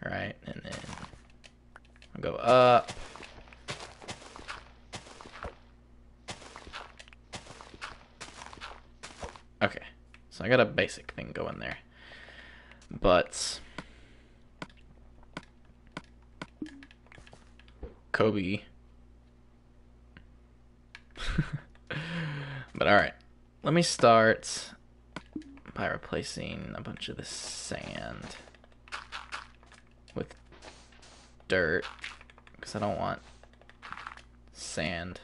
Right, and then I'll go up. Okay, so I got a basic thing going there. But Kobe. But alright, let me start by replacing a bunch of this sand with dirt, because I don't want sand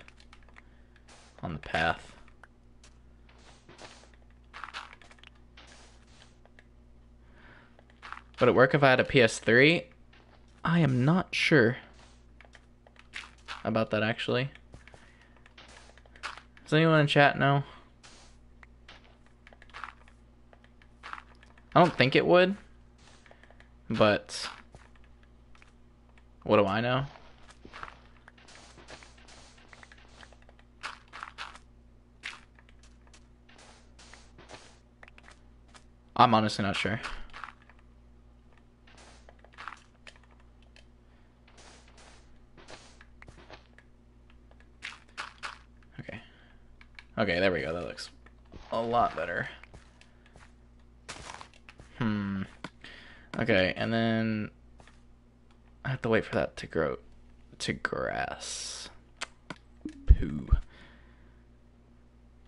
on the path. Would it work if I had a PS3? I am not sure about that, actually. Does anyone in chat know? I don't think it would, but what do I know? I'm honestly not sure. Okay, there we go. That looks a lot better. Okay, and then I have to wait for that to grow to grass. Poo.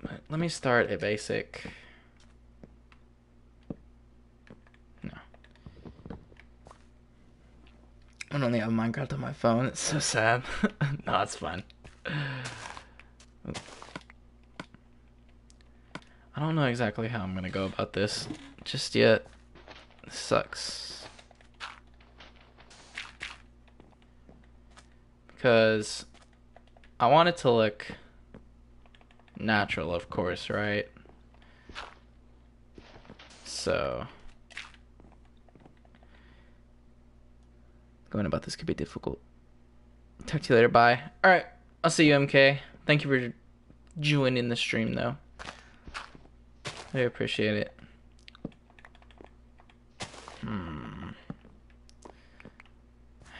But let me start a basic. No. I only have Minecraft on my phone. It's so sad. No, it's fine. I don't know exactly how I'm going to go about this just yet. This sucks. Because I want it to look natural, of course, right? So going about this could be difficult. Talk to you later. Bye. Alright, I'll see you, MK. Thank you for joining the stream, though. I appreciate it.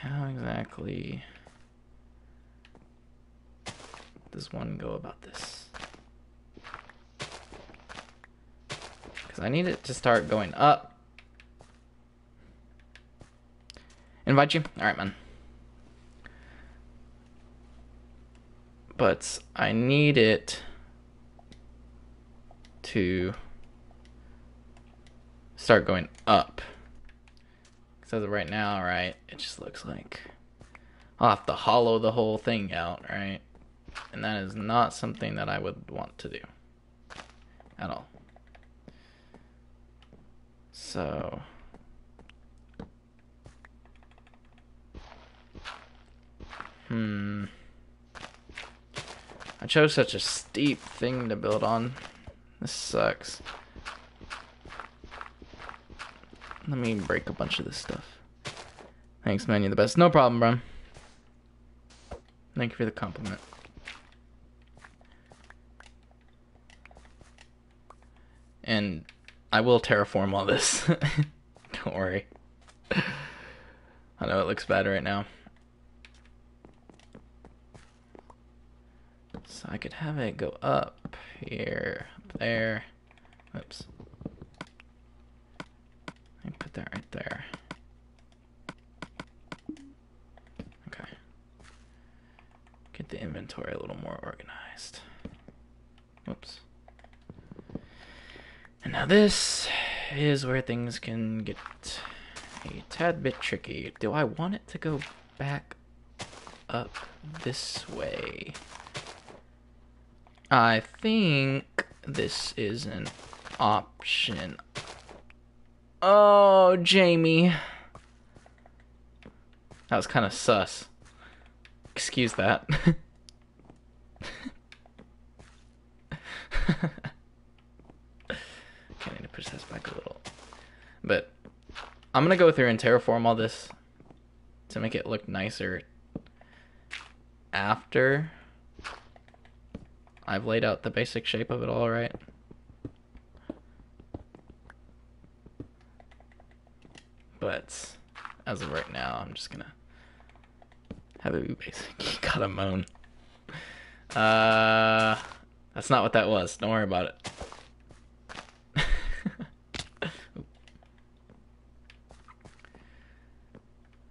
How exactly does one go about this? Because I need it to start going up. Invite you? Alright, man. But I need it to start going up. Because as of right now, right, it just looks like I'll have to hollow the whole thing out, right? And that is not something that I would want to do at all. So I chose such a steep thing to build on. This sucks. Let me break a bunch of this stuff. Thanks, man. You're the best. No problem, bro. Thank you for the compliment. And I will terraform all this. Don't worry. I know it looks bad right now. So I could have it go up here, up there. Oops. Let me put that right there. Okay. Get the inventory a little more organized. Whoops. And now this is where things can get a tad bit tricky. Do I want it to go back up this way? I think this is an option. Oh, Jamie. That was kind of sus. Excuse that. Okay, I need to push this back a little. But I'm going to go through and terraform all this to make it look nicer after I've laid out the basic shape of it all, right? But as of right now, I'm just gonna have it be basic. You gotta moan. That's not what that was. Don't worry about it.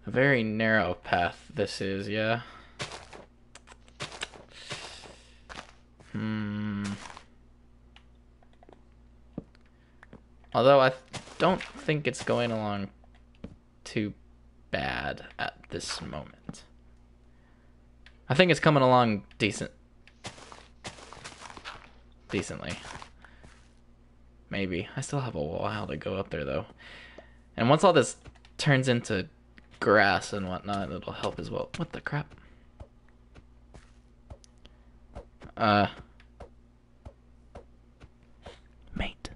A very narrow path this is, yeah. Although I don't think it's going along too bad at this moment. I think it's coming along decently. Maybe. I still have a while to go up there, though. And once all this turns into grass and whatnot, it'll help as well. What the crap? Mate.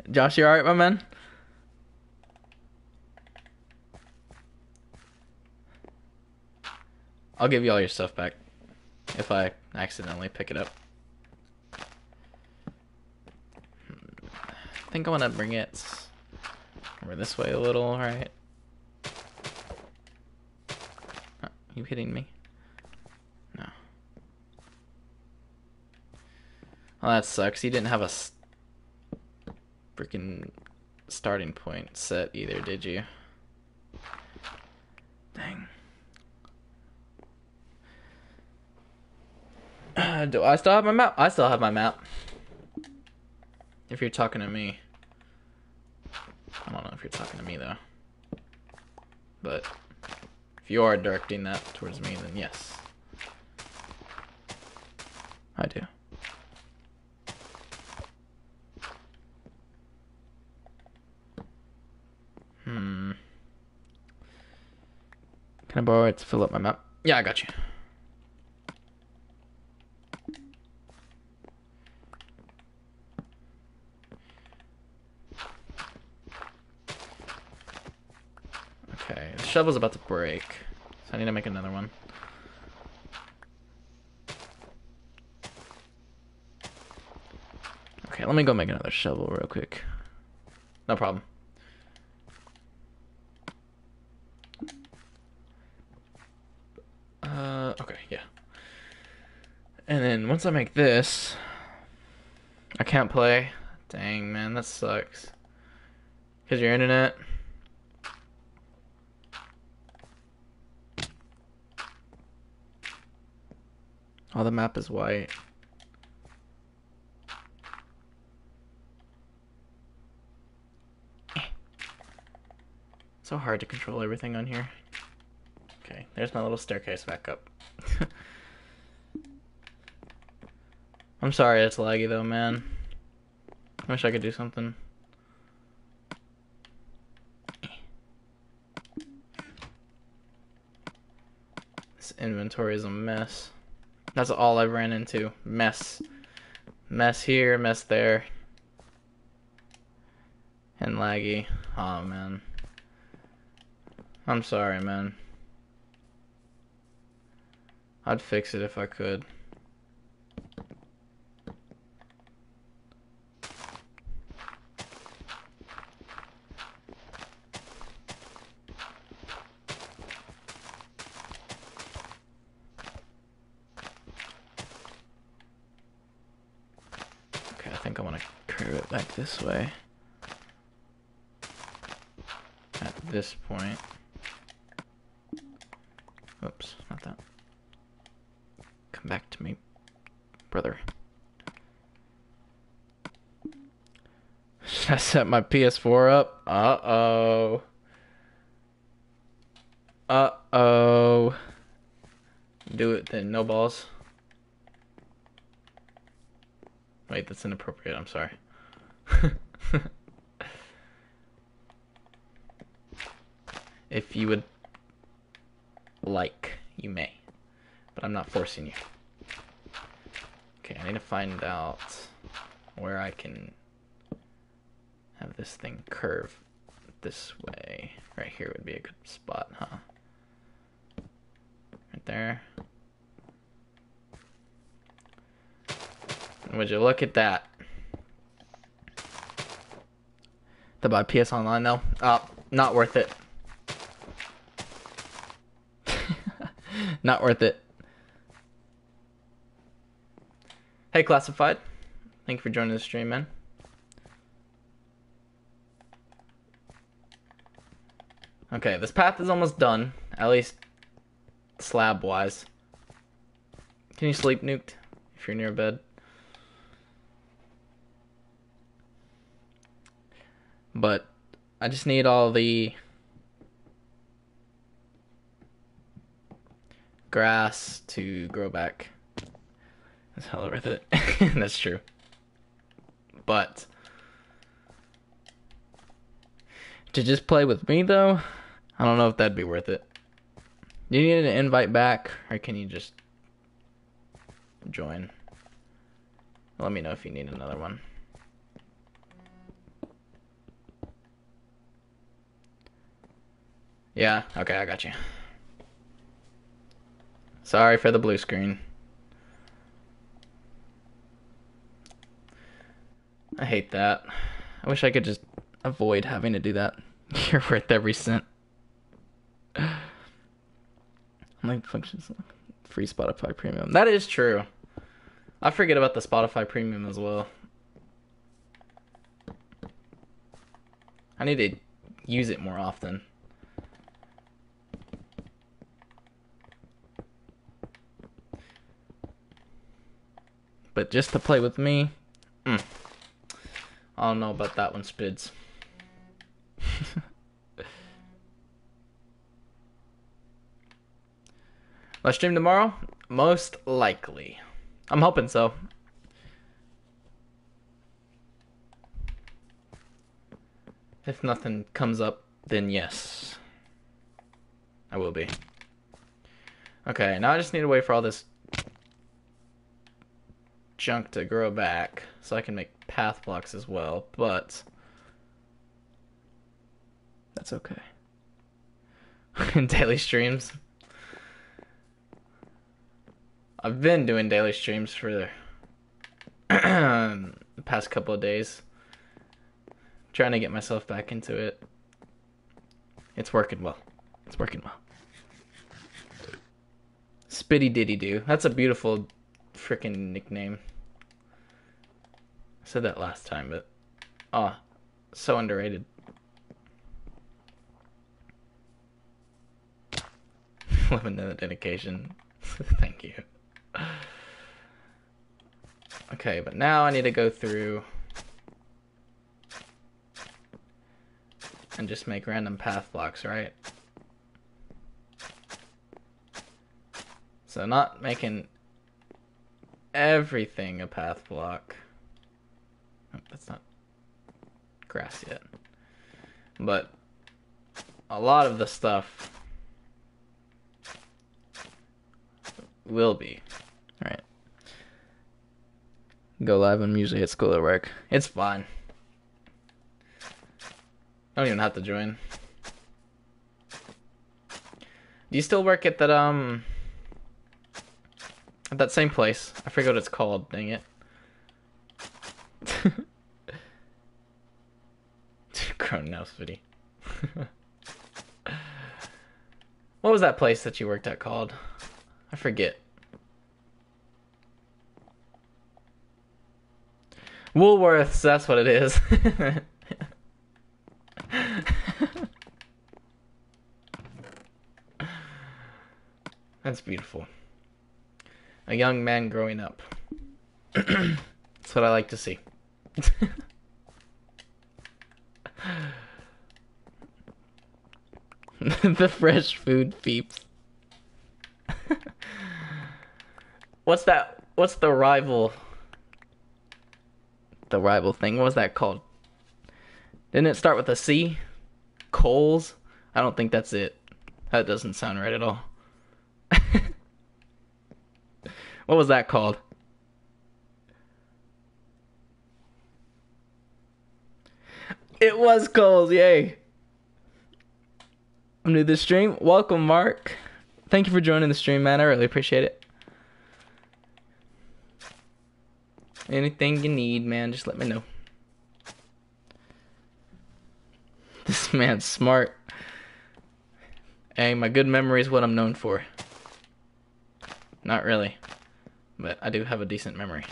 Josh, you alright, my man? I'll give you all your stuff back if I accidentally pick it up. I think I want to bring it over this way a little, right? Are you kidding me? No. Well, that sucks. You didn't have a freaking starting point set either, did you? Dang. Do I still have my map? I still have my map. If you're talking to me. I don't know if you're talking to me, though. But if you are directing that towards me, then yes. I do. Can I borrow it to fill up my map? Yeah, I got you. Okay, the shovel's about to break, so I need to make another one. Okay, let me go make another shovel real quick. No problem. Okay, yeah. And then once I make this, I can't play. Dang, man, that sucks. Because your internet. Oh, the map is white. So hard to control everything on here. Okay, there's my little staircase back up. I'm sorry it's laggy though, man. I wish I could do something. This inventory is a mess. That's all I've ran into. Mess. Mess here, mess there. And laggy. Oh, man. I'm sorry, man. I'd fix it if I could. Okay, I think I want to curve it back this way. At this point. Oops, not that. Come back to me, brother. Should I set my PS4 up? Uh-oh. Uh-oh. Do it then, no balls. Wait, that's inappropriate, I'm sorry. If you would like, you may. But I'm not forcing you. Okay, I need to find out where I can have this thing curve this way. Right here would be a good spot, huh? Right there. Would you look at that? To buy PS Online though? Not worth it. Not worth it. Hey, Classified. Thank you for joining the stream, man. Okay, this path is almost done. At least slab-wise. Can you sleep, Nuked? If you're near bed. But I just need all the grass to grow back. That's hella worth it. That's true. But to just play with me though, I don't know if that'd be worth it. Do you need an invite back, or can you just join? Let me know if you need another one. Yeah, okay, I got you. Sorry for the blue screen. I hate that. I wish I could just avoid having to do that. You're worth every cent. Like functions, free Spotify Premium. That is true. I forget about the Spotify Premium as well. I need to use it more often. But just to play with me, I don't know about that one, Spids. Will I stream tomorrow? Most likely. I'm hoping so. If nothing comes up, then yes. I will be. Okay, now I just need to wait for all this junk to grow back so I can make path blocks as well, but that's okay. Daily streams. I've been doing daily streams for the past couple of days. Trying to get myself back into it. It's working well. It's working well. Spitty Diddy Doo. That's a beautiful freaking nickname. I said that last time, but so underrated. Love another dedication. Thank you. Okay, but now I need to go through and just make random path blocks, right? So not making everything a path block. Oh, that's not grass yet. But a lot of the stuff will be. Alright. Go live when I'm usually at school or work. It's fine. I don't even have to join. Do you still work at that same place? I forget what it's called, dang it. Grown mouse video. What was that place that you worked at called? I forget. Woolworths, that's what it is. That's beautiful. A young man growing up. That's what I like to see. The fresh food peeps. What's that? What's the rival? The rival thing. What was that called? Didn't it start with a C? Coles? I don't think that's it. That doesn't sound right at all. What was that called? It was Coles, yay. I'm new to the stream. Welcome, Mark. Thank you for joining the stream, man. I really appreciate it. Anything you need, man, just let me know. This man's smart. Hey, my good memory is what I'm known for. Not really, but I do have a decent memory.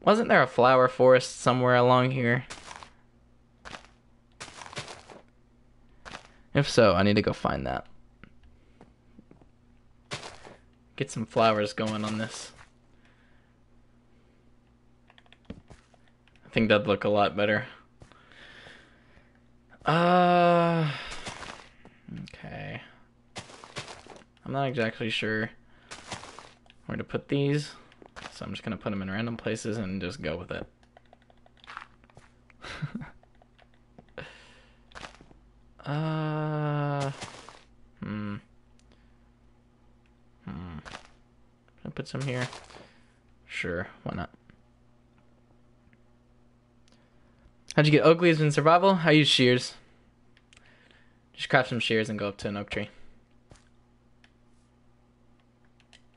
Wasn't there a flower forest somewhere along here? If so, I need to go find that. Get some flowers going on this. I think that'd look a lot better. Okay. I'm not exactly sure where to put these, so I'm just gonna put them in random places and just go with it. Can I put some here? Sure, why not? How'd you get oak leaves in survival? I use shears. Just craft some shears and go up to an oak tree.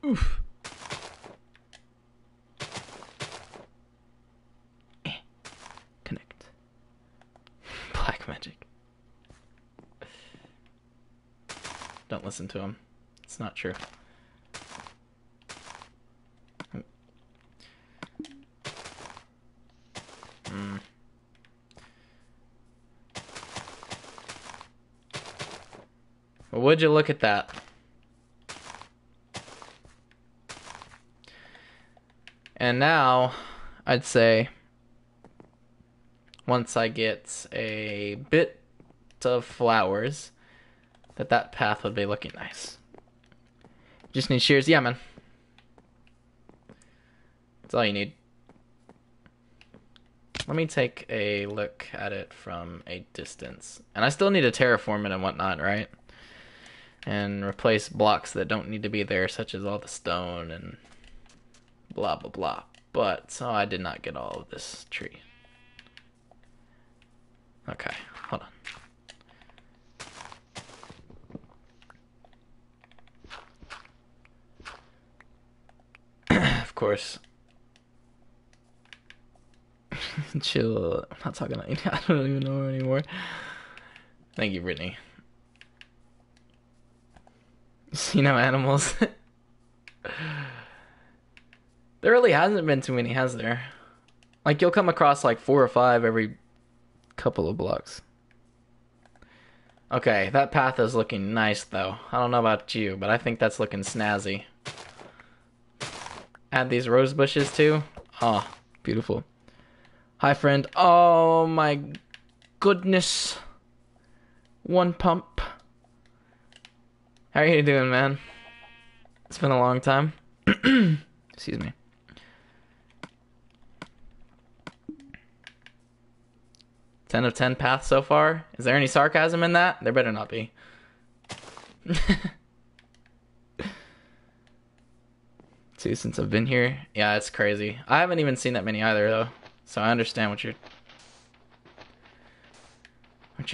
Oof. Connect. Black magic. Don't listen to him. It's not true. Well, would you look at that? And now, I'd say, once I get a bit of flowers, that path would be looking nice. Just need shears. Yeah, man. That's all you need. Let me take a look at it from a distance. And I still need to terraform it and whatnot, right? And replace blocks that don't need to be there, such as all the stone and blah, blah, blah. But, so I did not get all of this tree. Okay, hold on. Of course. Chill. I'm not talking about you. I don't even know her anymore. Thank you, Brittany. You see no animals? There really hasn't been too many, has there? Like, you'll come across like 4 or 5 every couple of blocks. Okay, that path is looking nice, though. I don't know about you, but I think that's looking snazzy. Add these rose bushes, too. Oh, beautiful. Hi, friend. Oh, my goodness. One pump. How are you doing, man? It's been a long time. Excuse me. Ten of 10 paths so far. Is there any sarcasm in that? There better not be. See, since I've been here. Yeah, it's crazy. I haven't even seen that many either, though. So I understand what you're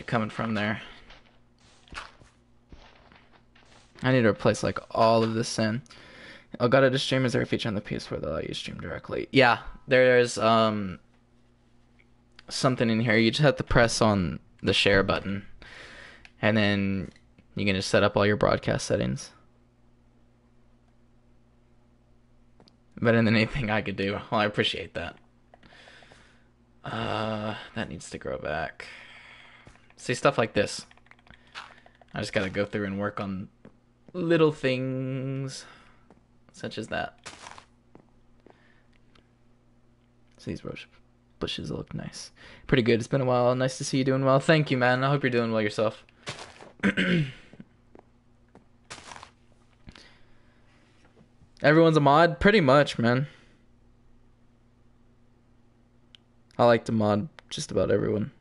coming from there. I need to replace like all of this in. Elgato to stream, is there a feature on the PS4 that allows you to stream directly? Yeah, there's something in here. You just have to press on the share button, and then you can just set up all your broadcast settings. Better than anything I could do. Well, I appreciate that. That needs to grow back. See, stuff like this. I just gotta go through and work on little things such as that. So these rose bushes look nice. Pretty good. It's been a while. Nice to see you doing well. Thank you, man. I hope you're doing well yourself. Everyone's a mod? Pretty much, man. I like to mod just about everyone.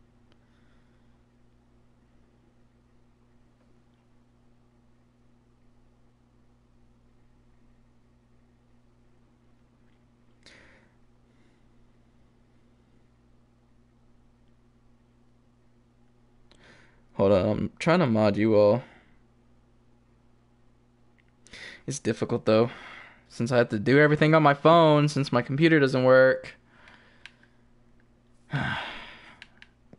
Hold on, I'm trying to mod you all. It's difficult though, since I have to do everything on my phone, since my computer doesn't work.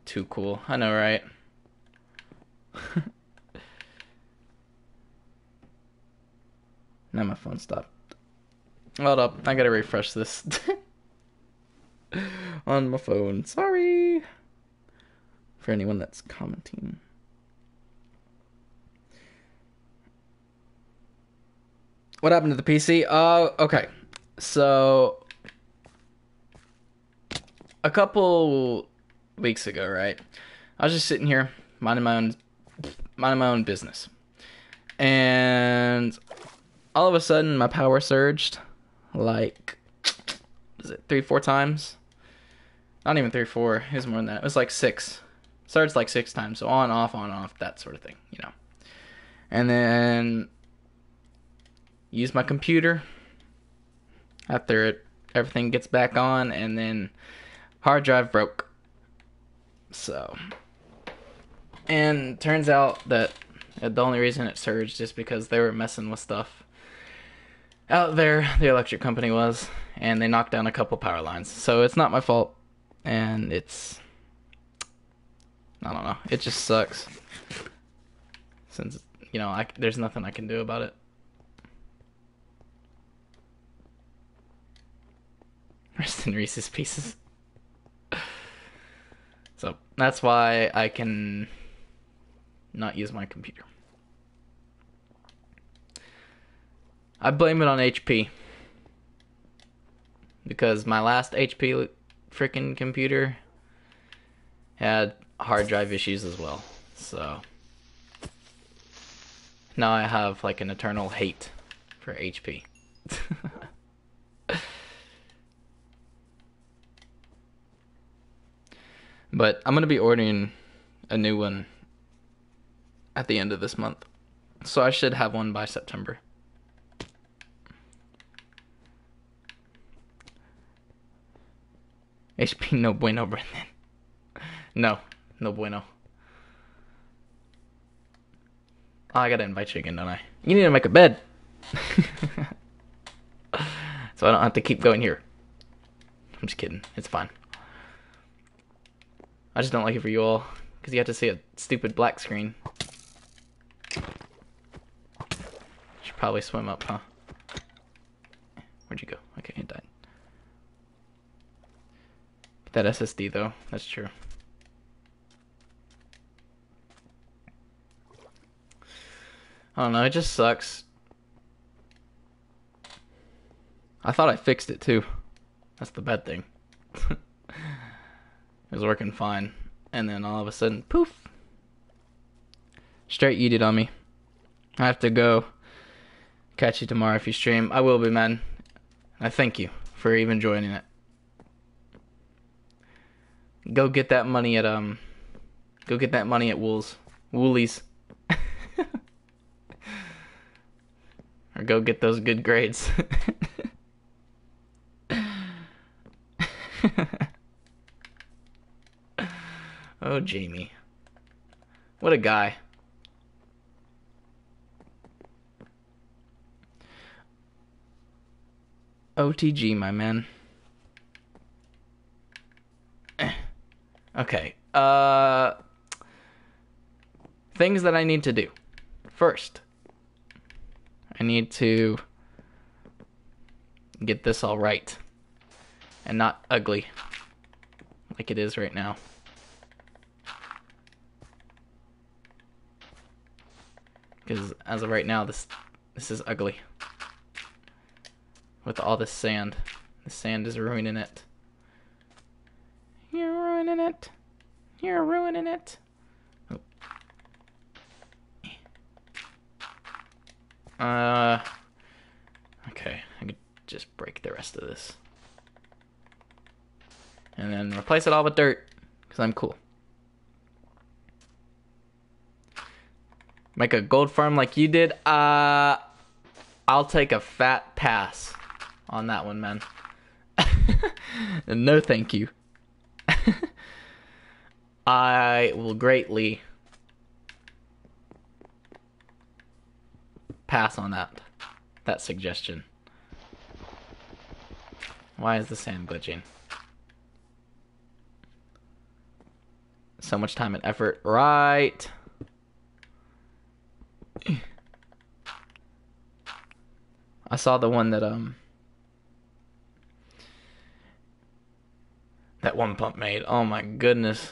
Too cool. I know, right? Now my phone stopped. Hold up, I gotta refresh this on my phone. Sorry for anyone that's commenting. What happened to the PC? Okay. So a couple weeks ago, right? I was just sitting here minding my own business. And all of a sudden my power surged like, was it 3-4 times? Not even 3-4, it was more than that. It was like 6. Surged like 6 times. So on, off, that sort of thing, you know. And then use my computer after everything gets back on, and then hard drive broke. So, and turns out that the only reason it surged is because they were messing with stuff out there, the electric company was, and they knocked down a couple power lines. So it's not my fault, and it's, I don't know, it just sucks, since, you know, there's nothing I can do about it. Rest in Reese's Pieces. So that's why I can not use my computer. I blame it on HP, because my last HP freaking computer had hard drive issues as well. So now I have like an eternal hate for HP. But I'm going to be ordering a new one at the end of this month. So I should have one by September. HP no bueno, Brendan. No bueno. Oh, I gotta invite you again, don't I? You need to make a bed. So I don't have to keep going here. I'm just kidding. It's fine. I just don't like it for you all, because you have to see a stupid black screen. Should probably swim up, huh? Where'd you go? Okay, it died. Get that SSD though, that's true. I don't know, it just sucks. I thought I fixed it too. That's the bad thing. It was working fine, and then all of a sudden, poof, straight yeeted on me. I have to go. Catch you tomorrow if you stream. I will be, man. I thank you for even joining it. Go get that money at Woolies. Or go get those good grades. Oh, Jamie. What a guy. OTG, my man. Okay. Things that I need to do. First, I need to get this all right and not ugly like it is right now. Because as of right now, this is ugly. With all this sand. The sand is ruining it. You're ruining it. You're ruining it. Oh. Okay, I could just break the rest of this. And then replace it all with dirt, because I'm cool. Make a gold farm like you did? I'll take a fat pass on that one, man. No thank you. I will greatly pass on that suggestion. Why is the sand glitching? So much time and effort. Right. I saw the one that that one pump made. Oh my goodness.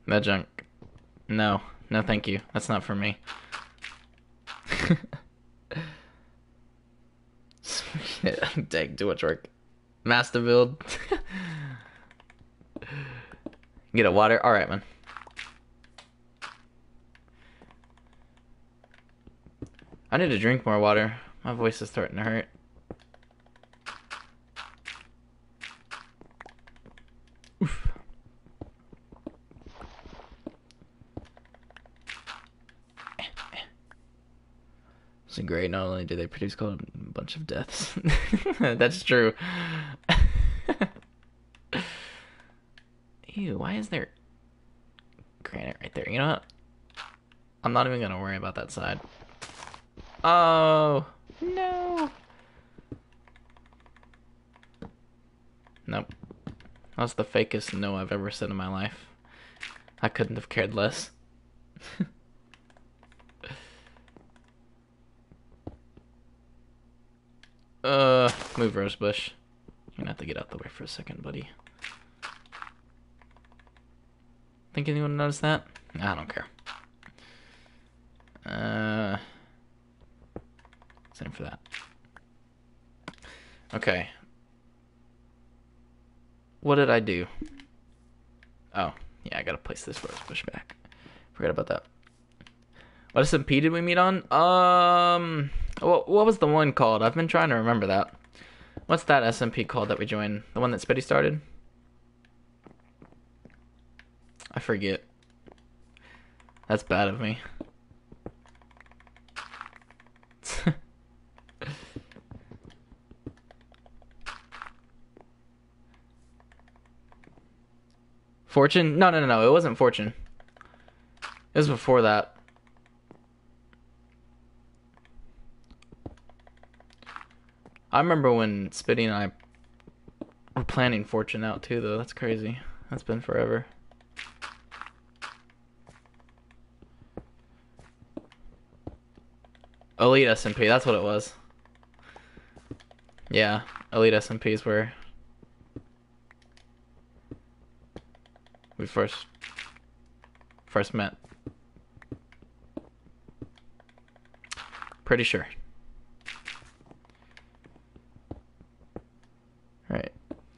That junk. No. No thank you. That's not for me. Dang, too much work. Master build. Get a water. Alright, man. I need to drink more water. My voice is starting to hurt. Oof. So great. Not only do they produce a bunch of deaths. That's true. Ew, why is there granite right there? You know what? I'm not even gonna worry about that side. Oh, no. Nope. That's the fakest no I've ever said in my life. I couldn't have cared less. Move Rosebush. You're gonna have to get out the way for a second, buddy. Think anyone noticed that? I don't care. Same for that. Okay. What did I do? Oh, yeah, I gotta place this Rosebush back. Forgot about that. What SMP did we meet on? What was the one called? I've been trying to remember that. What's that SMP called that we joined? The one that Spitty started? I forget. That's bad of me. Fortune? No. It wasn't Fortune. It was before that. I remember when Spitty and I were planning Fortune out too, though. That's crazy. That's been forever. Elite SMP, that's what it was. Yeah, Elite SMPs were we first met. Pretty sure. Right.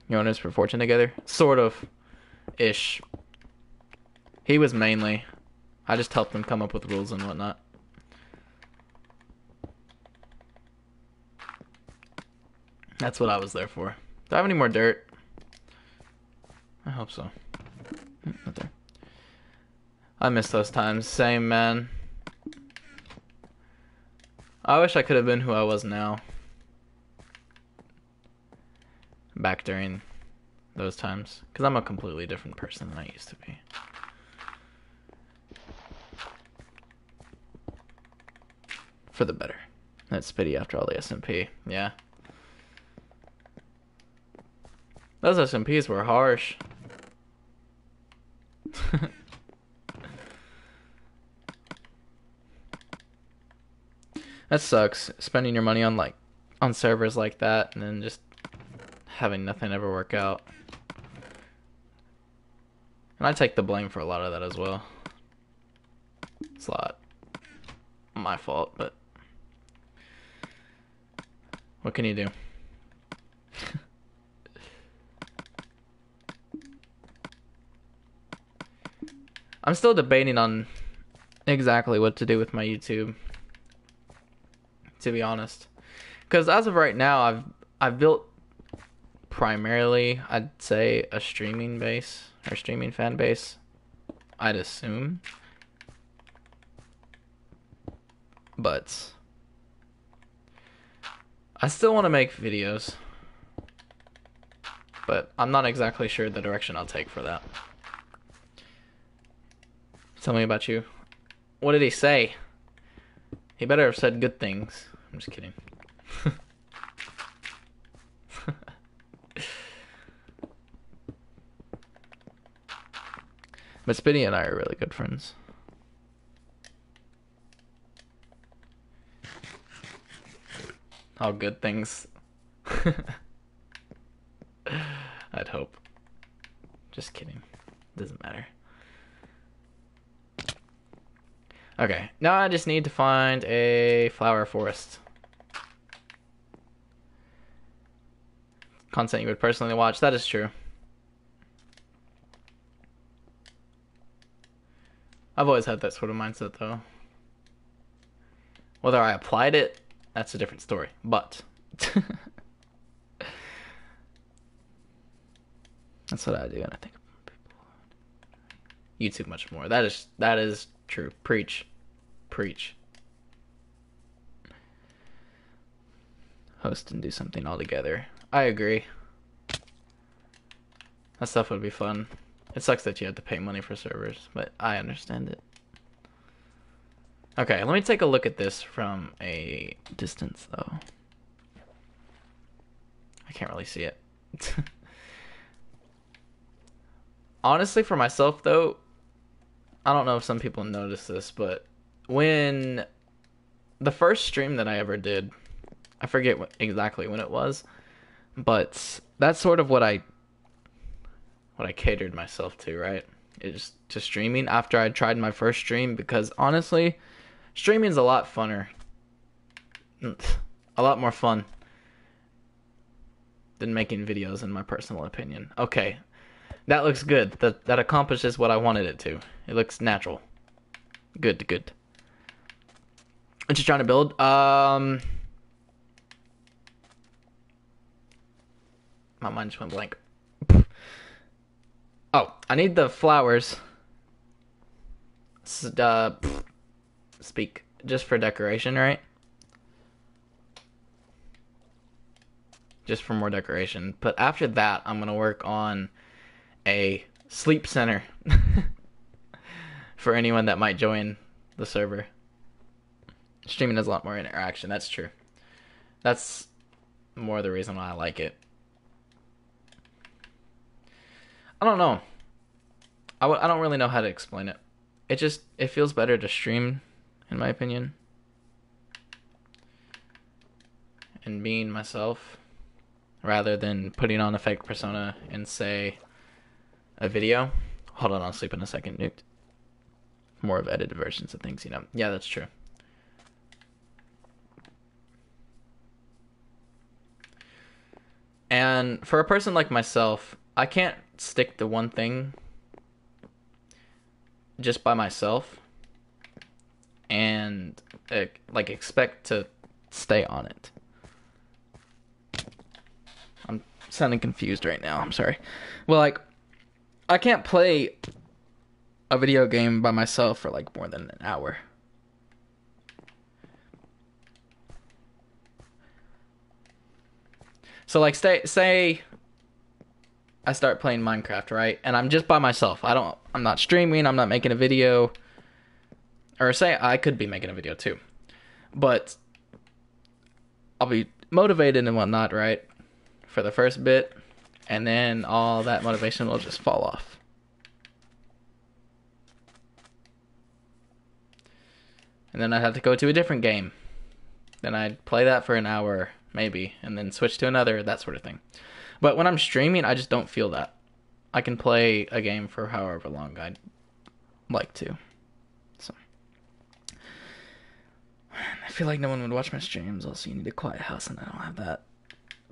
You want us for Fortune together? Sort of. Ish. He was mainly. I just helped him come up with rules and whatnot. That's what I was there for. Do I have any more dirt? I hope so. Not there. I miss those times. Same, man. I wish I could have been who I was now. Back during those times. Because I'm a completely different person than I used to be. For the better. That's Spitty after all the SMP. Yeah. Those SMPs were harsh. That sucks. Spending your money on servers like that and then just having nothing ever work out. And I take the blame for a lot of that as well. It's a lot my fault, but what can you do? I'm still debating on exactly what to do with my YouTube, to be honest. Because as of right now, I've built primarily, I'd say, a streaming base, or streaming fan base, I'd assume. But I still want to make videos. But I'm not exactly sure the direction I'll take for that. Tell me about you. What did he say? He better have said good things. I'm just kidding. But Spitty and I are really good friends. All good things. I'd hope. Just kidding. Doesn't matter. Okay, now I just need to find a flower forest. Content you would personally watch. That is true. I've always had that sort of mindset, though. Whether I applied it, that's a different story. But that's what I do, and I think people YouTube much more. That is true. Preach. Host and do something all together. I agree. That stuff would be fun. It sucks that you have to pay money for servers, but I understand it. Okay, let me take a look at this from a distance, though. I can't really see it. Honestly, for myself, though, I don't know if some people notice this, but when the first stream that I ever did, I forget exactly when it was, but that's sort of what I catered myself to, right? Is to streaming after I tried my first stream, because honestly, streaming is a lot funner. A lot more fun than making videos, in my personal opinion. Okay, that looks good. That accomplishes what I wanted it to. It looks natural. Good. I'm just trying to build. My mind just went blank. Oh, I need the flowers. Speak just for decoration, right? Just for more decoration. But after that, I'm gonna work on a sleep center for anyone that might join the server. Streaming has a lot more interaction. That's true. That's more the reason why I like it. I don't know. I don't really know how to explain it. It feels better to stream, in my opinion, and being myself, rather than putting on a fake persona in, say, a video. Hold on, I'll sleep in a second, Nuked. More of edited versions of things, you know. Yeah, that's true. And for a person like myself, I can't stick to one thing just by myself and like expect to stay on it. I'm sounding confused right now. I'm sorry. Well, like, I can't play a video game by myself for like more than an hour. So like say I start playing Minecraft, right? And I'm just by myself. I'm not streaming, I'm not making a video. Or say I could be making a video too. But I'll be motivated and whatnot, right? For the first bit. And then all that motivation will just fall off. And then I'd have to go to a different game. Then I'd play that for an hour, maybe. And then switch to another, that sort of thing. But when I'm streaming, I just don't feel that. I can play a game for however long I'd like to. So I feel like no one would watch my streams. Also, you need a quiet house, and I don't have that.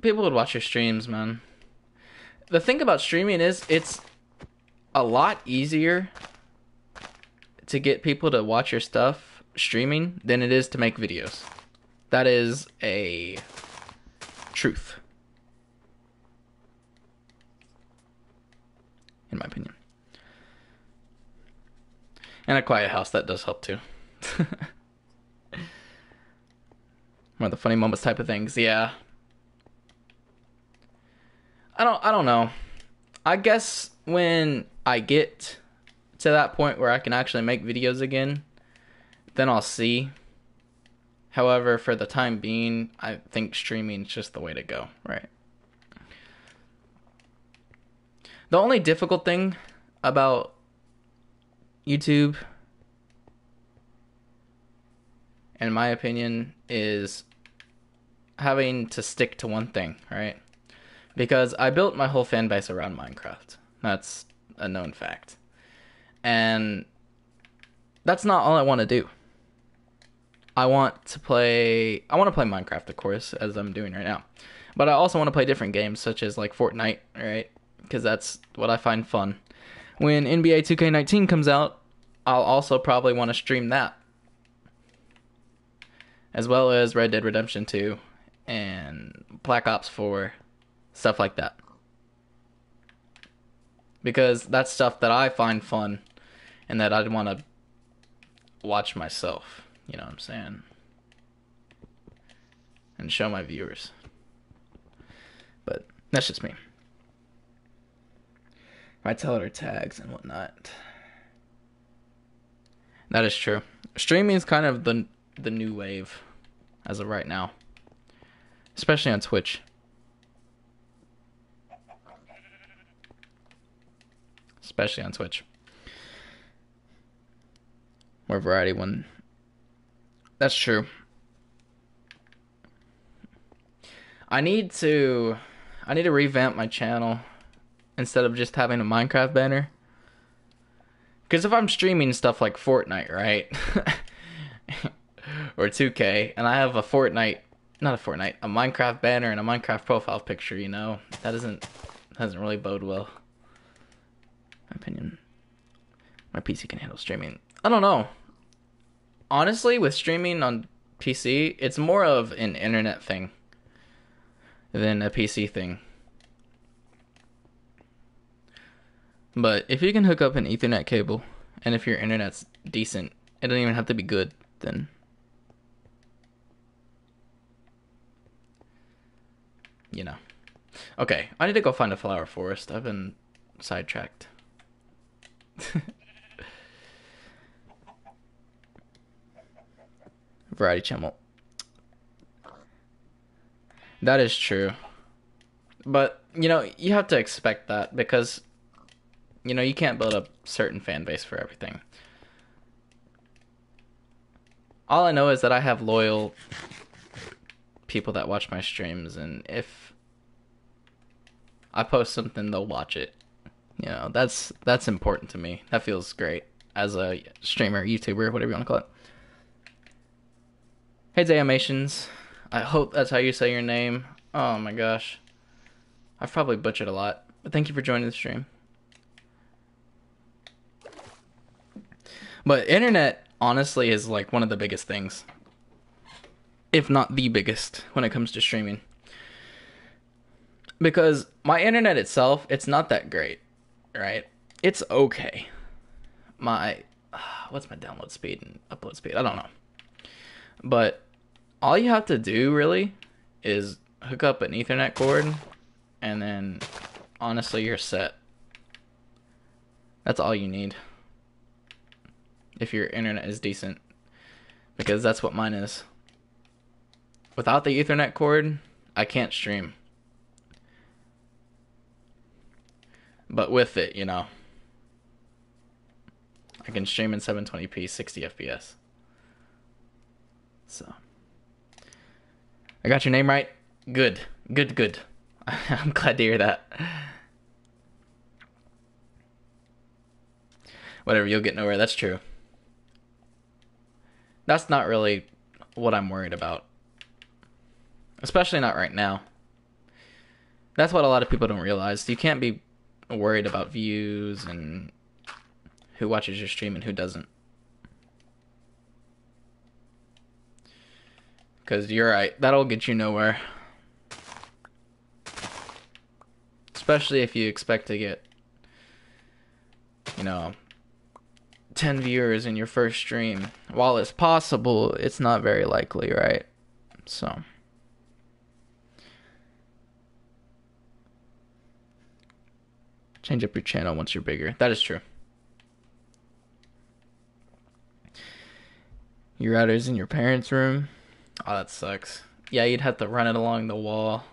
People would watch your streams, man. The thing about streaming is it's a lot easier to get people to watch your stuff streaming than it is to make videos. That is a truth, in my opinion. And a quiet house, that does help too. One of the funny moments type of things, yeah. I don't know. I guess when I get to that point where I can actually make videos again, then I'll see. However, for the time being, I think streaming is just the way to go, right? The only difficult thing about YouTube, in my opinion, is having to stick to one thing, right? Because I built my whole fan base around Minecraft. That's a known fact. And that's not all I want to do. I want to play Minecraft, of course, as I'm doing right now. But I also want to play different games, such as like Fortnite, right? Because that's what I find fun. When NBA 2K19 comes out, I'll also probably want to stream that. As well as Red Dead Redemption 2 and Black Ops 4, stuff like that. Because that's stuff that I find fun and that I'd want to watch myself. You know what I'm saying? And show my viewers. But that's just me. I tell her tags and whatnot. That is true. Streaming is kind of the new wave as of right now. Especially on Twitch. Especially on Twitch. More variety one. That's true. I need to revamp my channel instead of just having a Minecraft banner. Because if I'm streaming stuff like Fortnite, right? Or 2K, and I have a Minecraft banner and a Minecraft profile picture, you know, that doesn't really bode well. My opinion. My PC can handle streaming. I don't know. Honestly, with streaming on PC, it's more of an internet thing than a PC thing. But if you can hook up an Ethernet cable, and if your internet's decent, it doesn't even have to be good, then you know. Okay, I need to go find a flower forest. I've been sidetracked. Variety channel. That is true. But, you know, you have to expect that because, you know, you can't build a certain fan base for everything. All I know is that I have loyal people that watch my streams, and if I post something, they'll watch it. You know, that's important to me. That feels great as a streamer, YouTuber, whatever you want to call it. Hey, Zayamations. I hope that's how you say your name. Oh my gosh. I've probably butchered a lot, but thank you for joining the stream. But internet, honestly, is like one of the biggest things. If not the biggest when it comes to streaming. Because my internet itself, it's not that great, right? It's okay. What's my download speed and upload speed? I don't know. But all you have to do, really, is hook up an Ethernet cord, and then, honestly, you're set. That's all you need. If your internet is decent. Because that's what mine is. Without the Ethernet cord, I can't stream. But with it, you know, I can stream in 720p, 60 FPS. So, I got your name right? Good. Good. I'm glad to hear that. Whatever, you'll get nowhere. That's true. That's not really what I'm worried about. Especially not right now. That's what a lot of people don't realize. You can't be worried about views and who watches your stream and who doesn't. Because you're right, that'll get you nowhere. Especially if you expect to get, you know, 10 viewers in your first stream. While it's possible, it's not very likely, right? So. Change up your channel once you're bigger. That is true. Your router's in your parents' room. Oh, that sucks. Yeah, you'd have to run it along the wall.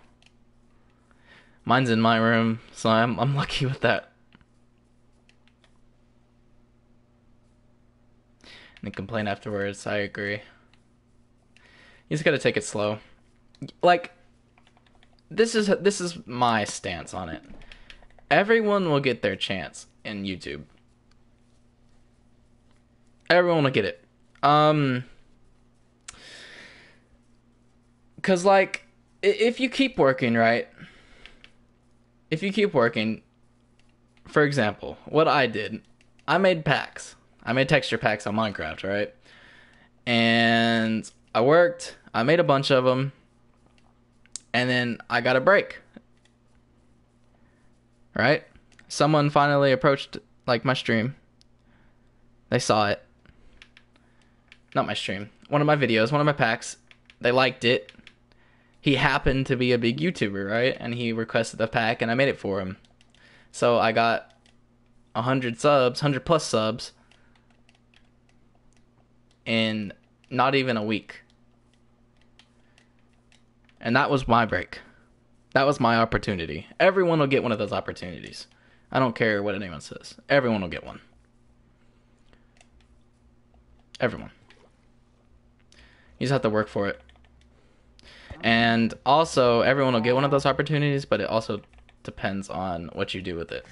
Mine's in my room, so I'm lucky with that. And complain afterwards. I agree. You just gotta take it slow. Like, this is my stance on it. Everyone will get their chance in YouTube. Everyone will get it. Cause like, if you keep working, right? If you keep working, for example, what I did, I made packs. I made texture packs on Minecraft, right? And I worked, I made a bunch of them, and then I got a break. Right? Someone finally approached, like, my stream. They saw it. Not my stream. One of my videos, one of my packs. They liked it. He happened to be a big YouTuber, right? And he requested the pack, and I made it for him. So I got 100 subs, 100 plus subs, in not even a week. And that was my break. That was my opportunity. Everyone will get one of those opportunities. I don't care what anyone says. Everyone will get one. Everyone. You just have to work for it. And also, everyone will get one of those opportunities, but it also depends on what you do with it.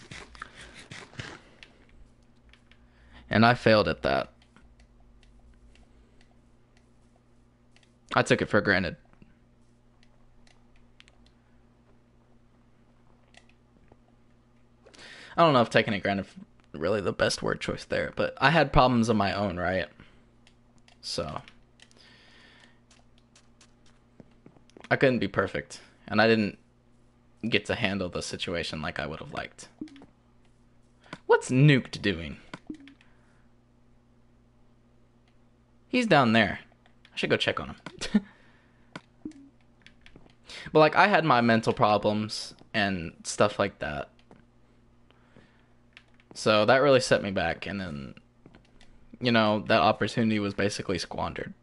And I failed at that. I took it for granted. I don't know if taking it granted is really the best word choice there, but I had problems of my own, right? So I couldn't be perfect, and I didn't get to handle the situation like I would have liked. What's Nuked doing? He's down there. I should go check on him. But like, I had my mental problems and stuff like that. So that really set me back, and then, you know, that opportunity was basically squandered.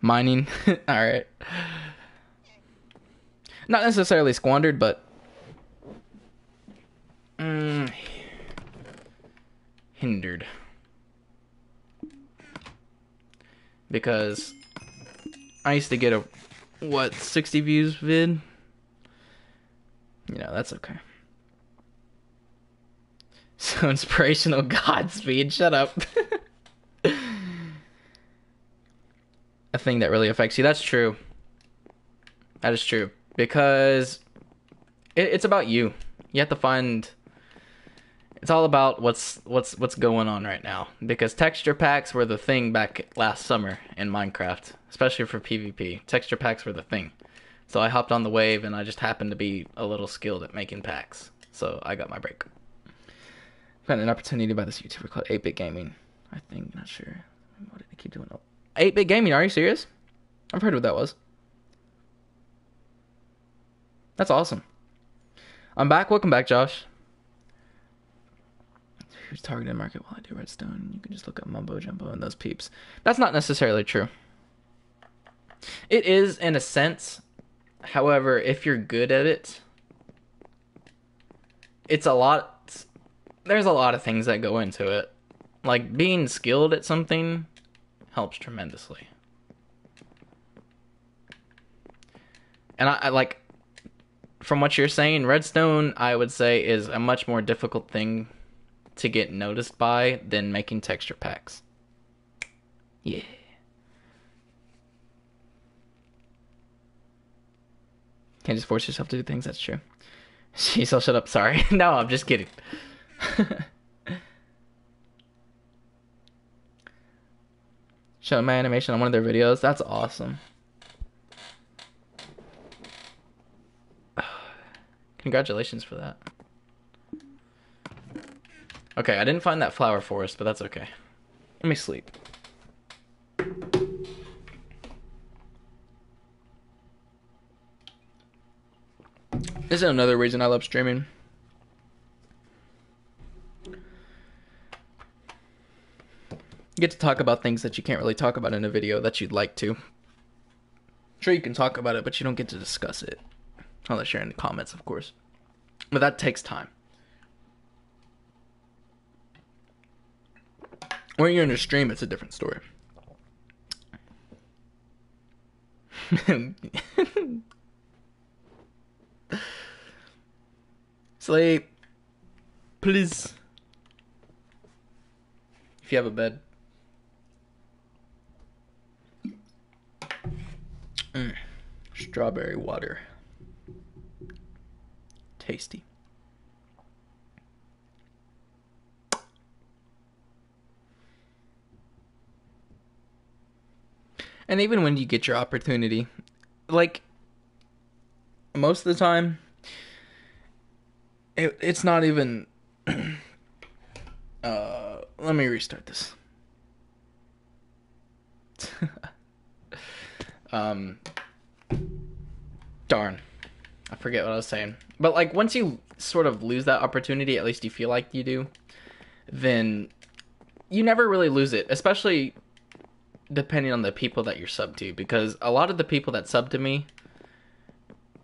Mining? Alright. Not necessarily squandered, but hindered. Because I used to get a, 60 views vid? You know, that's okay. So inspirational, Godspeed, shut up. A thing that really affects you. That's true. That is true. Because it's about you. You have to find... It's all about what's going on right now. Because texture packs were the thing back last summer in Minecraft. Especially for PvP. Texture packs were the thing. So I hopped on the wave, and I just happened to be a little skilled at making packs. So I got my break. Found an opportunity by this YouTuber called 8-Bit Gaming. I think, not sure. What did they keep doing? 8-Bit Gaming, are you serious? I've heard what that was. That's awesome. I'm back. Welcome back, Josh. Who's targeted market while I do redstone? You can just look up Mumbo Jumbo and those peeps. That's not necessarily true. It is, in a sense. However, if you're good at it, it's a lot. There's a lot of things that go into it. Like, being skilled at something helps tremendously. And I like, from what you're saying, redstone, I would say, is a much more difficult thing to get noticed by than making texture packs. Yeah. Can't just force yourself to do things, that's true. Jeez, I'll shut up, sorry. No, I'm just kidding. Show my animation on one of their videos. That's awesome. Congratulations for that. Okay, I didn't find that flower forest, but that's okay. Let me sleep. This is another reason I love streaming. get to talk about things that you can't really talk about in a video that you'd like to. Sure, you can talk about it, but you don't get to discuss it. Unless you're in the comments, of course. But that takes time. When you're in a stream, it's a different story. Sleep. Please. If you have a bed. Strawberry water. Tasty. And even when you get your opportunity, like, most of the time, it's not even, let me restart this. Darn. I forget what I was saying. But, like, once you sort of lose that opportunity, at least you feel like you do, then you never really lose it, especially depending on the people that you're sub to, because a lot of the people that sub to me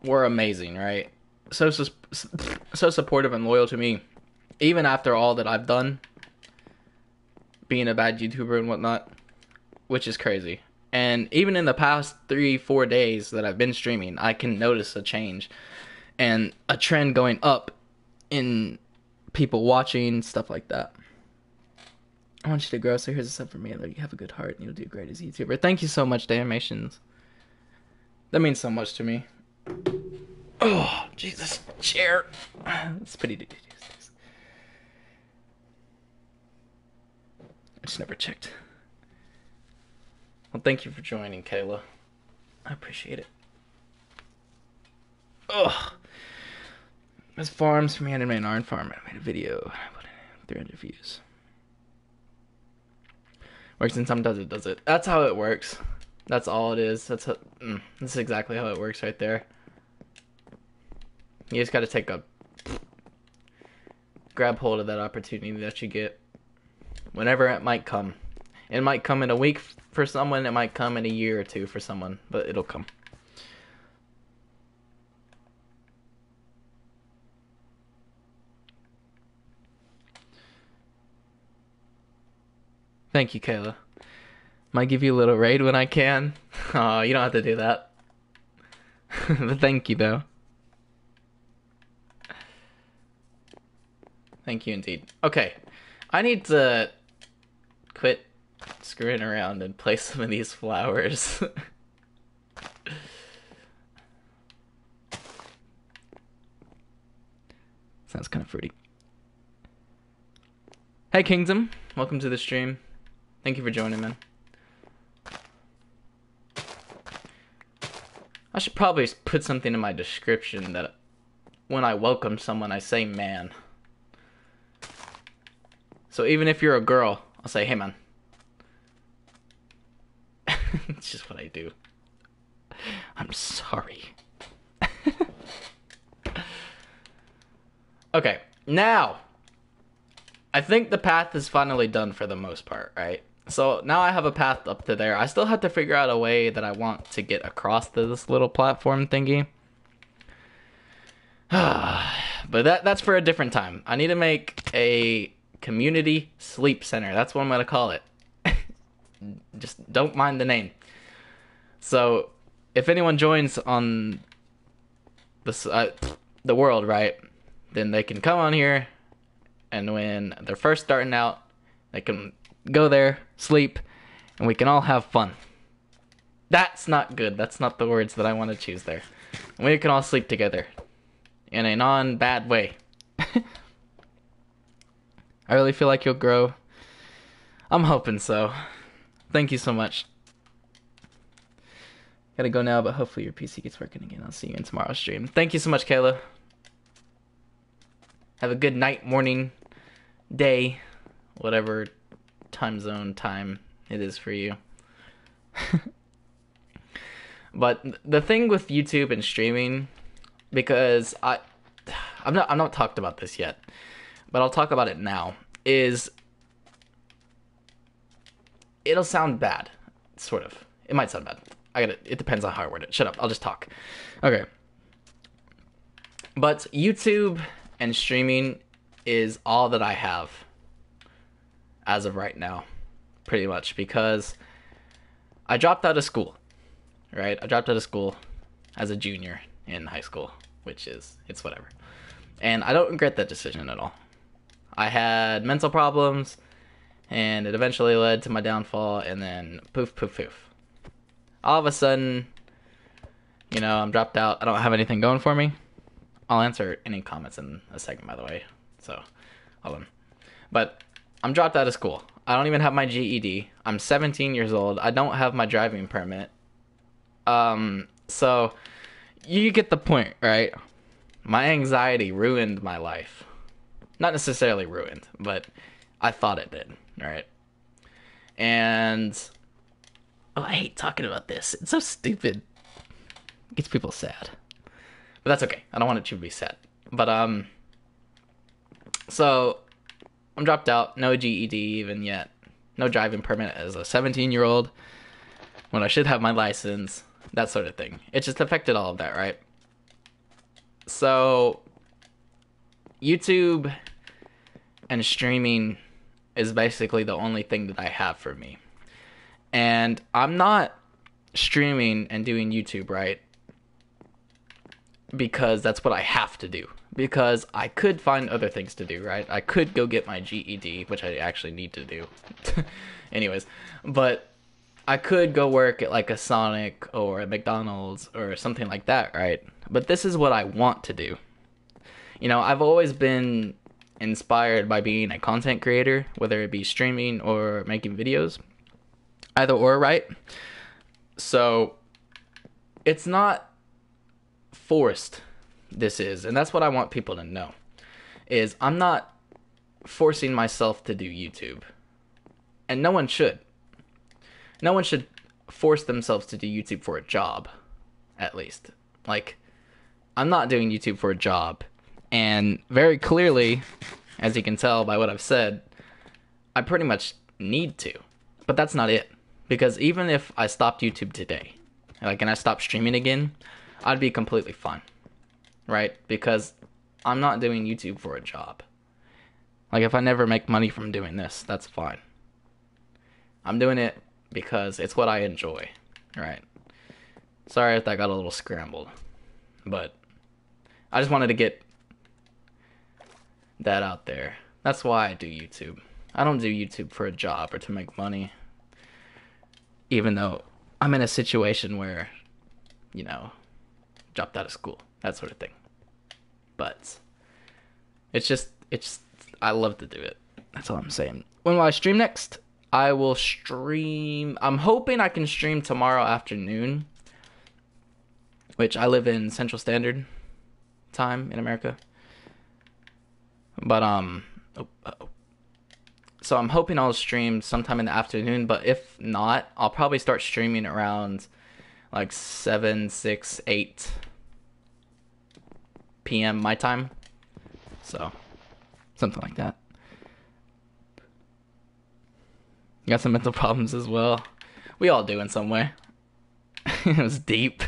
were amazing, right? So supportive and loyal to me, even after all that I've done, being a bad YouTuber and whatnot, which is crazy. And even in the past 3-4 days that I've been streaming, I can notice a change and a trend going up in people watching, stuff like that. I want you to grow, so here's a sub for me. You have a good heart and you'll do great as a YouTuber. Thank you so much, Danimations. That means so much to me. Oh, Jesus, chair. It's pretty to do this. I just never checked. Well, thank you for joining, Kayla. I appreciate it. Ugh. This farms for me. I didn't make an iron farm. I made a video. I put in 300 views. Works and sometimes it does it. That's how it works. That's all it is. That's exactly how it works right there. You just gotta grab hold of that opportunity that you get. Whenever it might come. It might come in a week for someone, it might come in a year or two for someone, but it'll come. Thank you, Kayla. Might give you a little raid when I can. Oh, you don't have to do that. But thank you, though. Thank you indeed. Okay, I need to quit screwing around and place some of these flowers. Sounds kind of fruity. Hey Kingdom, welcome to the stream. Thank you for joining, man. I should probably put something in my description that when I welcome someone I say man. So even if you're a girl, I'll say, hey man. It's just what I do. I'm sorry. Okay, now, I think the path is finally done for the most part, right? So now I have a path up to there. I still have to figure out a way that I want to get across to this little platform thingy. But that's for a different time. I need to make a community sleep center. That's what I'm going to call it. Just don't mind the name. So, if anyone joins on the world, right, then they can come on here, and when they're first starting out, they can go there, sleep, and we can all have fun. That's not good. That's not the words that I want to choose there. And we can all sleep together in a non-bad way. I really feel like you'll grow. I'm hoping so. Thank you so much. Gotta go now, but hopefully your PC gets working again. I'll see you in tomorrow's stream. Thank you so much, Kayla. Have a good night, morning, day, whatever time zone time it is for you. But the thing with YouTube and streaming, because I've not talked about this yet, but I'll talk about it now, is it'll sound bad, sort of. It might sound bad. It depends on how I word it. Shut up, I'll just talk. Okay. But YouTube and streaming is all that I have as of right now, pretty much, because I dropped out of school, right? I dropped out of school as a junior in high school, it's whatever. And I don't regret that decision at all. I had mental problems, and it eventually led to my downfall, and then poof, poof, poof. All of a sudden, I'm dropped out. I don't have anything going for me. I'll answer any comments in a second, by the way. So, hold on. But I'm dropped out of school. I don't even have my GED. I'm 17 years old. I don't have my driving permit. So you get the point, right? My anxiety ruined my life. Not necessarily ruined, but I thought it did, right? And I hate talking about this. It's so stupid. It gets people sad. But that's okay. I don't want it to be sad. But so I'm dropped out. No GED even yet. No driving permit as a 17-year-old when I should have my license. That sort of thing. It just affected all of that, right? So YouTube and streaming is basically the only thing that I have for me. And I'm not streaming and doing YouTube, right? Because that's what I have to do. Because I could find other things to do, right? I could go get my GED, which I actually need to do. Anyways, but I could go work at like a Sonic or a McDonald's or something like that, right? But this is what I want to do. I've always been inspired by being a content creator, whether it be streaming or making videos. Either or, right? So it's not forced, this is, and that's what I want people to know, is I'm not forcing myself to do YouTube. And no one should. No one should force themselves to do YouTube for a job, at least. Like, I'm not doing YouTube for a job. And very clearly, as you can tell by what I've said, I pretty much need to. But that's not it. Because even if I stopped YouTube today, and I stopped streaming again, I'd be completely fine. Right? Because I'm not doing YouTube for a job. Like, if I never make money from doing this, that's fine. I'm doing it because it's what I enjoy. Right? Sorry if that got a little scrambled. But I just wanted to get that out there. That's why I do YouTube. I don't do YouTube for a job or to make money. Even though I'm in a situation where, dropped out of school. That sort of thing. But it's just, I love to do it. That's all I'm saying. When will I stream next? I will stream, I'm hoping I can stream tomorrow afternoon. Which I live in Central Standard Time in America. But, so I'm hoping I'll stream sometime in the afternoon, but if not, I'll probably start streaming around like 7, 6, 8 p.m. my time. So, something like that. Got some mental problems as well. We all do in some way. It was deep.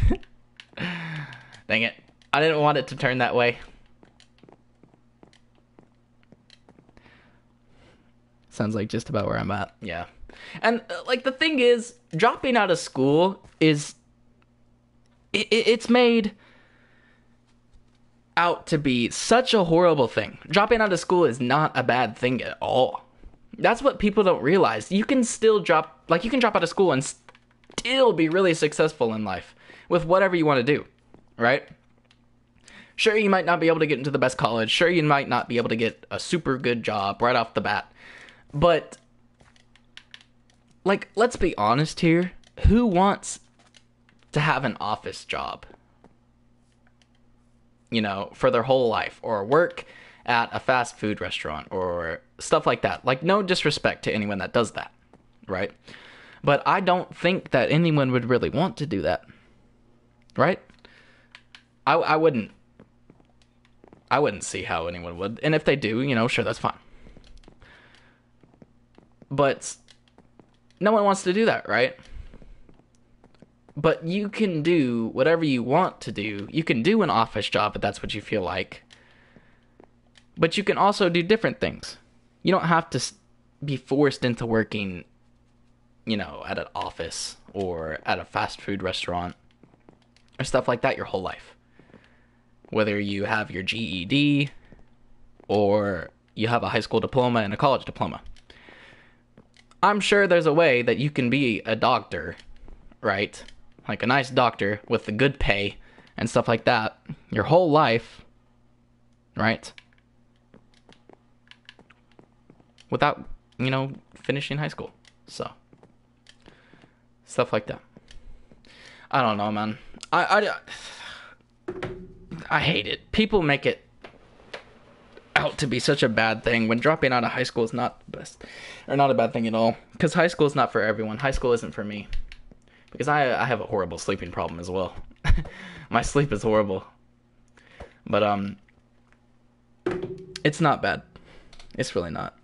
Dang it. I didn't want it to turn that way. Sounds like just about where I'm at. Yeah. And, the thing is, dropping out of school is... It's made out to be such a horrible thing. Dropping out of school is not a bad thing at all. That's what people don't realize. You can still drop out of school and still be really successful in life with whatever you want to do, right? Sure, you might not be able to get into the best college. Sure, you might not be able to get a super good job right off the bat. But, let's be honest here. Who wants to have an office job, for their whole life, or work at a fast food restaurant or stuff like that? No disrespect to anyone that does that, right? But I don't think that anyone would really want to do that, right? I wouldn't see how anyone would. And if they do, sure, that's fine. But No one wants to do that, right? But you can do whatever you want to do. You can do an office job if that's what you feel like. But you can also do different things. You don't have to be forced into working, at an office or at a fast food restaurant or stuff like that your whole life. Whether you have your GED or you have a high school diploma and a college diploma. I'm sure there's a way that you can be a doctor, right? Like a nice doctor with the good pay and stuff like that your whole life, right? Without, finishing high school. So, stuff like that. I don't know, man. I hate it. People make it out to be such a bad thing when dropping out of high school is not the best, or not a bad thing at all. Because high school is not for everyone. High school isn't for me. Because I have a horrible sleeping problem as well. My sleep is horrible. But, it's not bad. It's really not.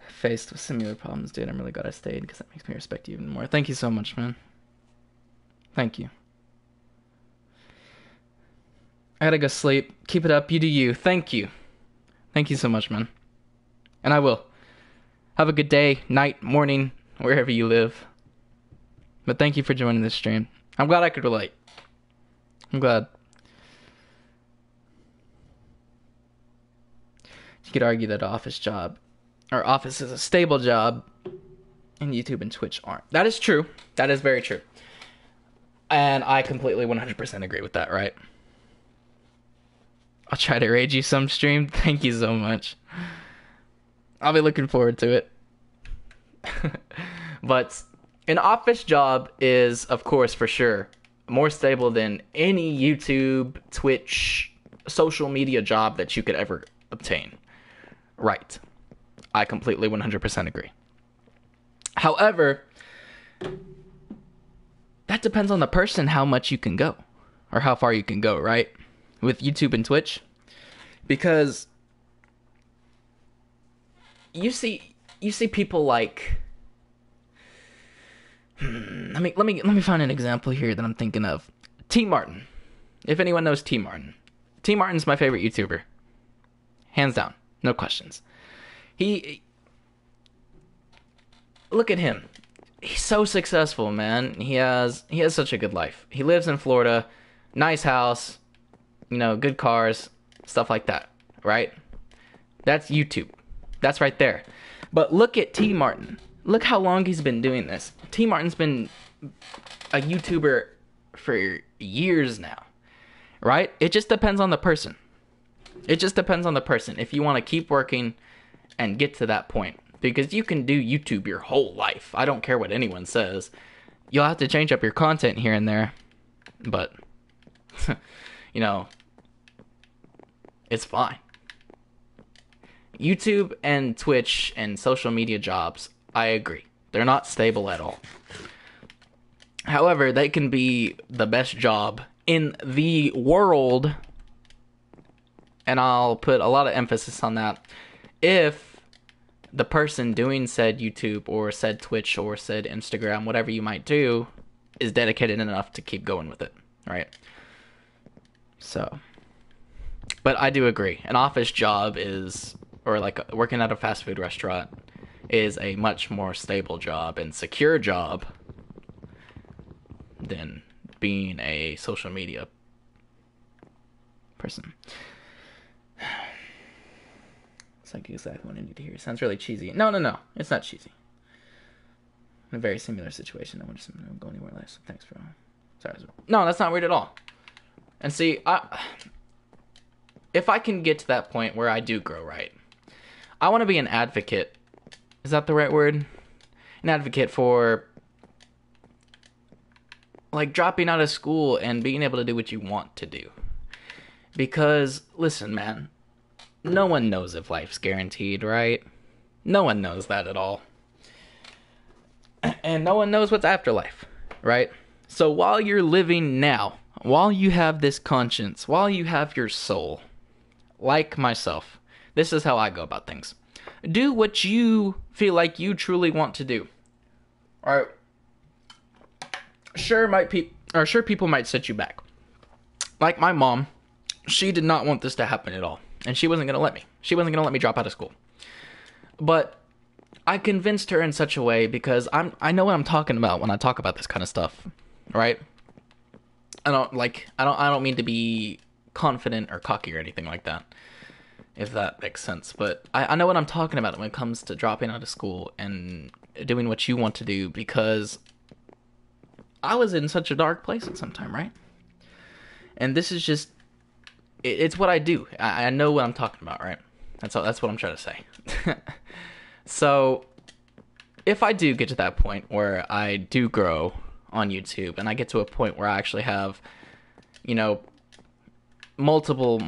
Faced with similar problems, dude. I'm really glad I stayed because that makes me respect you even more. Thank you so much, man. Thank you. I gotta go sleep. Keep it up. You do you. Thank you. Thank you so much, man. And I will. Have a good day, night, morning, wherever you live. But thank you for joining this stream. I'm glad I could relate. I'm glad. You could argue that office is a stable job, and YouTube and Twitch aren't. That is true. That is very true. And I completely 100% agree with that, right? I'll try to raid you some stream. Thank you so much. I'll be looking forward to it. But an office job is, of course, for sure, more stable than any YouTube, Twitch, social media job that you could ever obtain. Right. I completely 100% agree. However, that depends on the person how much you can go. Or how far you can go, right? With YouTube and Twitch. Because you see people like let me find an example here that I'm thinking of. T Martin. If anyone knows T Martin. T Martin's my favorite YouTuber. Hands down. No questions. Look at him. He's so successful, man. He has such a good life. He lives in Florida, nice house, good cars, stuff like that, right? That's YouTube. That's right there. But look at T Martin. Look how long he's been doing this. T Martin's been a YouTuber for years now, right? It just depends on the person. It just depends on the person. If you want to keep working and get to that point. Because you can do YouTube your whole life. I don't care what anyone says. You'll have to change up your content here and there. But, it's fine. YouTube and Twitch and social media jobs, I agree. They're not stable at all. However, they can be the best job in the world. And I'll put a lot of emphasis on that. If the person doing said YouTube or said Twitch or said Instagram, whatever you might do, is dedicated enough to keep going with it, right? So, but I do agree. An office job is, or like working at a fast food restaurant, is a much more stable job and secure job than being a social media person. It's like exactly what I need to hear. Sounds really cheesy. No. It's not cheesy. In a very similar situation. I wouldn't go anywhere less. So thanks for... Sorry. No, that's not weird at all. And see, if I can get to that point where I do grow right, I want to be an advocate. Is that the right word? An advocate for, like, dropping out of school and being able to do what you want to do. Because, listen, man, no one knows if life's guaranteed, right? No one knows that at all. And no one knows what's after life, right? So while you're living now, while you have this conscience, while you have your soul, like myself, this is how I go about things. Do what you feel like you truly want to do. All right. Sure, people might set you back. Like my mom, she did not want this to happen at all, and she wasn't gonna let me. She wasn't gonna let me drop out of school. But I convinced her in such a way because I know what I'm talking about when I talk about this kind of stuff, right? I don't mean to be confident or cocky or anything like that, if that makes sense. But I know what I'm talking about when it comes to dropping out of school and doing what you want to do, because I was in such a dark place at some time, right? And this is just, it's what I do. I know what I'm talking about, right? That's what I'm trying to say. So, if I do get to that point where I do grow on YouTube and I get to a point where I actually have, multiple